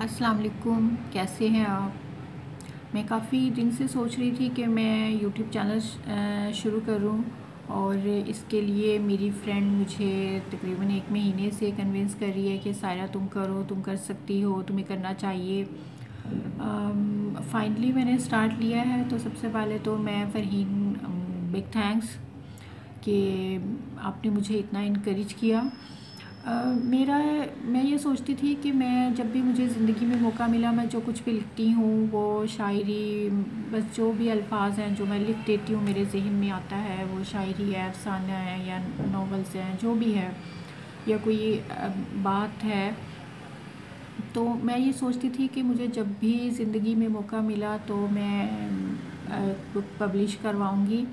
अस्सलाम वालेकुम, कैसे हैं आप। मैं काफ़ी दिन से सोच रही थी कि मैं यूट्यूब चैनल शुरू करूं और इसके लिए मेरी फ्रेंड मुझे तकरीबन 1 महीने से कन्विंस कर रही है कि सायरा तुम करो, तुम कर सकती हो, तुम्हें करना चाहिए। फाइनली मैंने स्टार्ट लिया है। तो सबसे पहले तो मैं फ़रहीन बिग थैंक्स कि आपने मुझे इतना इनकरेज किया। मेरा मैं ये सोचती थी कि मैं जब भी मुझे ज़िंदगी में मौका मिला, मैं जो कुछ भी लिखती हूँ वो शायरी, बस जो भी अल्फाज हैं जो मैं लिख देती हूँ मेरे जहन में आता है, वो शायरी है, अफसाना है या नॉवेल्स हैं, जो भी है, या कोई बात है। तो मैं ये सोचती थी कि मुझे जब भी ज़िंदगी में मौका मिला तो मैं बुक पब्लिश करवाऊँगी।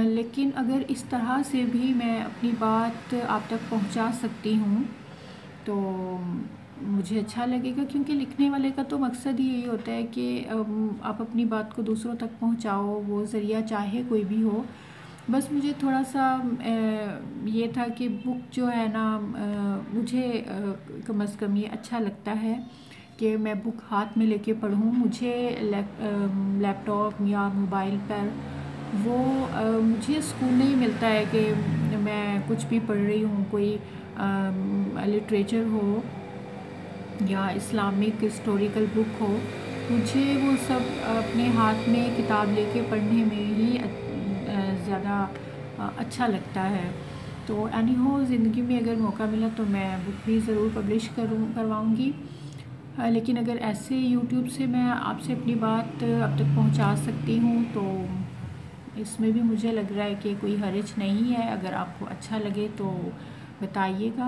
लेकिन अगर इस तरह से भी मैं अपनी बात आप तक पहुंचा सकती हूँ तो मुझे अच्छा लगेगा, क्योंकि लिखने वाले का तो मकसद ही यही होता है कि आप अपनी बात को दूसरों तक पहुंचाओ, वो ज़रिया चाहे कोई भी हो। बस मुझे थोड़ा सा ये था कि बुक जो है ना, मुझे कम अज़ कम ये अच्छा लगता है कि मैं बुक हाथ में लेके पढूँ। मुझे लैपटॉप या मोबाइल पर वो मुझे सुकून नहीं मिलता है कि मैं कुछ भी पढ़ रही हूँ, कोई लिटरेचर हो या इस्लामिक हिस्टोरिकल बुक हो। मुझे वो सब अपने हाथ में किताब लेके पढ़ने में ही ज़्यादा अच्छा लगता है। तो एनी हो, ज़िंदगी में अगर मौका मिला तो मैं बुक भी ज़रूर पब्लिश करवाऊँगी। लेकिन अगर ऐसे यूट्यूब से मैं आपसे अपनी बात अब तक पहुंचा सकती हूँ तो इसमें भी मुझे लग रहा है कि कोई हर्ज नहीं है। अगर आपको अच्छा लगे तो बताइएगा।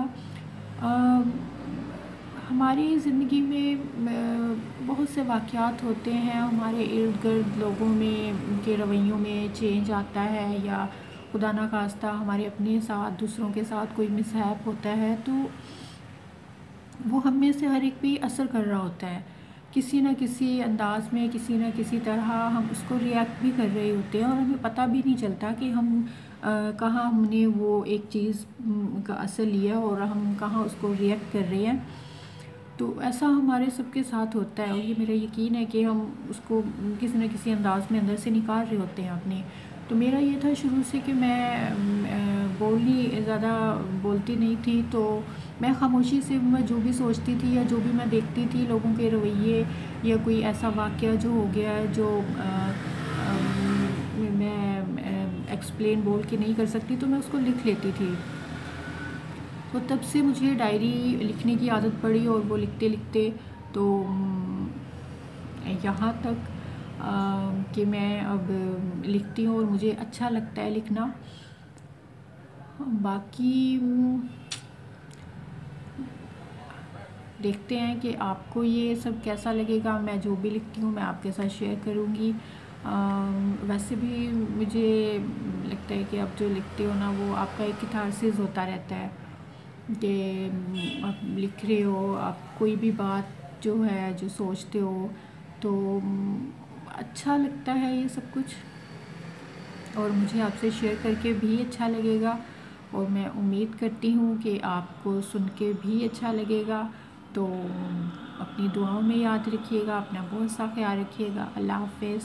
हमारी ज़िंदगी में बहुत से वाक़यात होते हैं, हमारे इर्द गिर्द लोगों में, उनके रवैयों में चेंज आता है, या खुदा ना खास्ता हमारे अपने साथ, दूसरों के साथ कोई मिसहैप होता है तो वो हम में से हर एक पे असर कर रहा होता है। किसी न किसी अंदाज़ में, किसी न किसी तरह हम उसको रिएक्ट भी कर रहे होते हैं और हमें पता भी नहीं चलता कि हम कहाँ हमने वो एक चीज़ का असर लिया और हम कहाँ उसको रिएक्ट कर रहे हैं। तो ऐसा हमारे सबके साथ होता है और ये मेरा यकीन है कि हम उसको किसी न किसी अंदाज़ में अंदर से निकाल रहे होते हैं अपने। तो मेरा ये था शुरू से कि मैं ज़्यादा बोलती नहीं थी, तो मैं खामोशी से मैं जो भी सोचती थी या जो भी मैं देखती थी लोगों के रवैये, या कोई ऐसा वाक़या जो हो गया है जो मैं एक्सप्लेन बोल के नहीं कर सकती, तो मैं उसको लिख लेती थी। तो तब से मुझे डायरी लिखने की आदत पड़ी और वो लिखते लिखते तो यहाँ तक कि मैं अब लिखती हूँ और मुझे अच्छा लगता है लिखना। बाकी देखते हैं कि आपको ये सब कैसा लगेगा। मैं जो भी लिखती हूँ मैं आपके साथ शेयर करूँगी। वैसे भी मुझे लगता है कि आप जो लिखते हो ना, वो आपका एक कैथारसिस होता रहता है कि आप लिख रहे हो, आप कोई भी बात जो है, जो सोचते हो, तो अच्छा लगता है ये सब कुछ और मुझे आपसे शेयर करके भी अच्छा लगेगा और मैं उम्मीद करती हूँ कि आपको सुन के भी अच्छा लगेगा। तो अपनी दुआओं में याद रखिएगा, अपना बहुत सा ख्याल रखिएगा। अल्लाह हाफ़िज़।